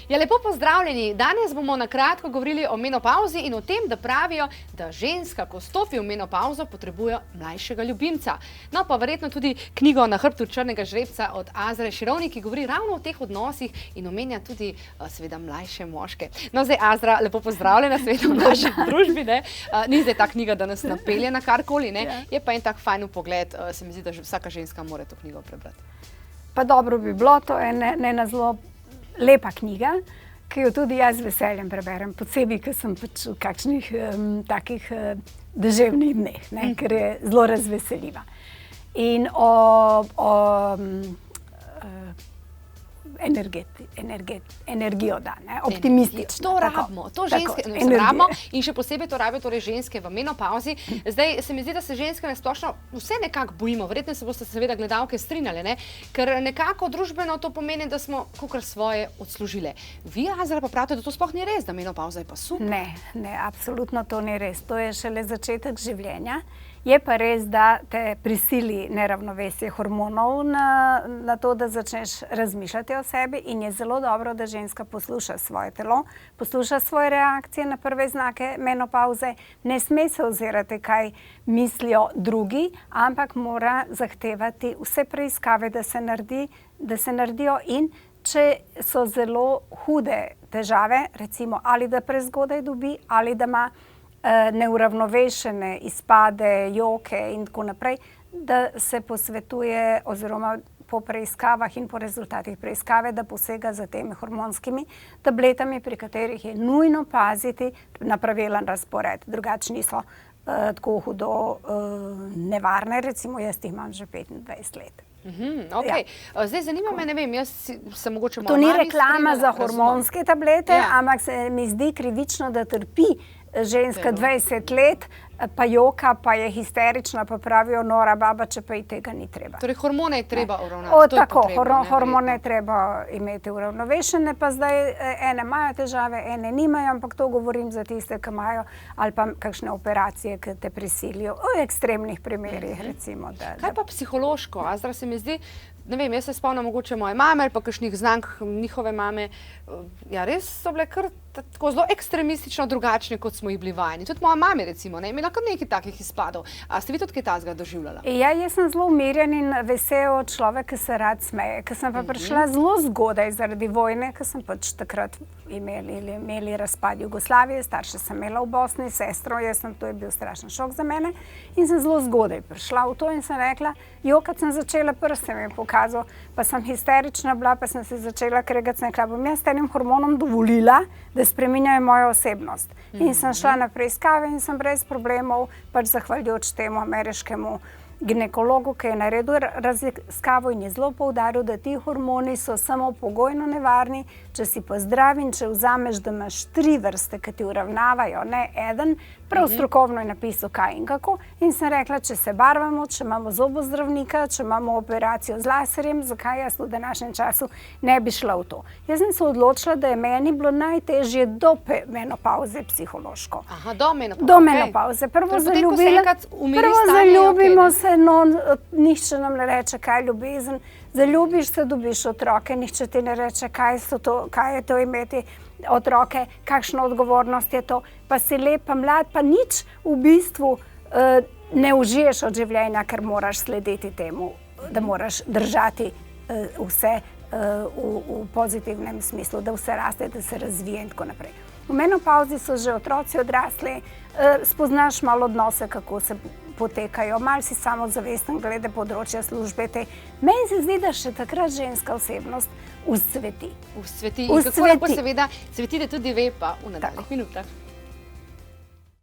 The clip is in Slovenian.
Ja, lepo pozdravljeni. Danes bomo na kratko govorili o menopauzi in o tem, da pravijo, da ženska, ko stopi v menopauzo, potrebuje mlajšega ljubimca. No, pa verjetno tudi knjigo Na hrbtu črnega žrebca od Azre Širovnik, ki govori ravno o teh odnosih in omenja tudi seveda mlajše moške. No, zdaj Azra, lepo pozdravljena seveda v naši družbi, ne? Ni zdaj ta knjiga, da nas napelje na karkoli, ne? Je pa en tak fajn pogled, se mi zdi, da vsaka ženska mora to knjigo prebrati. Pa dobro bi bilo, to je ena zelo lepa knjiga, ki jo tudi jaz z veseljem preberem, posebej, ker sem pač v kakšnih takih deževnih dneh, ne, ker je zelo razveseljiva. In energijo da, ne, optimistično. To rabimo, to ženske rabimo in še posebej to rabijo torej ženske v menopauzi. Zdaj se mi zdi, da se ženske nasplošno vse nekako bojimo, verjetno se boste seveda gledalke strinjali, ne? Ker nekako družbeno to pomeni, da smo kakor svoje odslužile. Vi, Azra, pa pravite, da to sploh ni res, da menopauza je pa super. Ne, absolutno to ni res. To je šele začetek življenja. Je pa res, da te prisili neravnovesje hormonov na to, da začneš razmišljati o sebi in je zelo dobro, da ženska posluša svoje telo, posluša svoje reakcije na prve znake menopauze, ne sme se ozirati, kaj mislijo drugi, ampak mora zahtevati vse preiskave, da se naredijo in če so zelo hude težave, recimo ali da prezgodaj dobi, ali da ima neuravnovešene izpade, joke in tako naprej, da se posvetuje oziroma po preiskavah in po rezultatih preiskave, da posega za temi hormonskimi tabletami, pri katerih je nujno paziti na pravilen razpored. Drugače niso tako hudo nevarne, recimo jaz jih imam že 25 let. Ok, zdaj zanima me, ne vem, jaz sem mogoče to ni reklama za hormonske tablete, ampak se mi zdi krivično, da trpi ženska 20 let, pa joka, pa je histerična, pa pravijo nora baba, če pa i tega ni treba. Torej hormone je treba uravnati. Tako, hormone je treba imeti uravnovešene, pa zdaj ene imajo težave, ene nimajo, ampak to govorim za tiste, ki imajo ali pa kakšne operacije, ki te prisilijo. V ekstremnih primerih, recimo. Kaj pa psihološko? Azra, se mi zdi, ne vem, jaz se spomnim mogoče moje mame ali pa kakšnih znank njihove mame, ja, res so bile kar tako zelo ekstremistično drugačne, kot smo jih bili vajeni. Tudi moja mama, recimo, ne, imela kar nekaj takih izpadov. A ste vi tudi kaj takega doživljala? Ja, jaz sem zelo umirjen in vesel človek, ki se rad smeje. Ker sem pa prišla zelo zgodaj zaradi vojne, ker sem pač takrat imeli razpad Jugoslavije, starše sem imela v Bosni, sestro, to je bil strašen šok za mene in sem zelo zgodaj prišla v to in sem rekla, kad sem začela, prst se mi je pokazal, pa sem histerična bila, pa sem se začela kregati, sem rekla, bom jaz enim hormonom dovolila, da spreminjajo mojo osebnost. In sem šla na preiskave in sem brez problemov, pač zahvaljujoč temu ameriškemu ginekologu, ki je naredil raziskavo in je zelo poudaril, da ti hormoni so samo pogojno nevarni, če si pa zdrav in če vzameš, da imaš 3 vrste, ki ti uravnavajo, ne eden, prav strokovno je napisal kaj in kako. In sem rekla, če se barvamo, če imamo zobozdravnika, če imamo operacijo z laserjem, zakaj jaz v današnjem času ne bi šla v to. Jaz sem se odločila, da je meni bilo najtežje do menopauze psihološko. Aha, do menopauze. Do menopauze. Prvo zaljubimo se, no, nihče nam ne reče, kaj je ljubezen. Zaljubiš se, dobiš otroke, nihče ti ne reče, kaj je to imeti otroke, kakšna odgovornost je to. Pa si lep, pa mlad, pa nič v bistvu ne užiješ od življenja, ker moraš slediti temu, da moraš držati vse v pozitivnem smislu, da vse raste, da se razvije in tako naprej. V menopauzi so že otroci odrasli, spoznaš malo odnose, kako se potekajo, malo si samozavesten glede področja službe. Meni se zdi, da še takrat ženska osebnost vzcveti. Vzcveti. In kako lahko seveda cveti, da tudi ve pa v nadaljnjih minutah.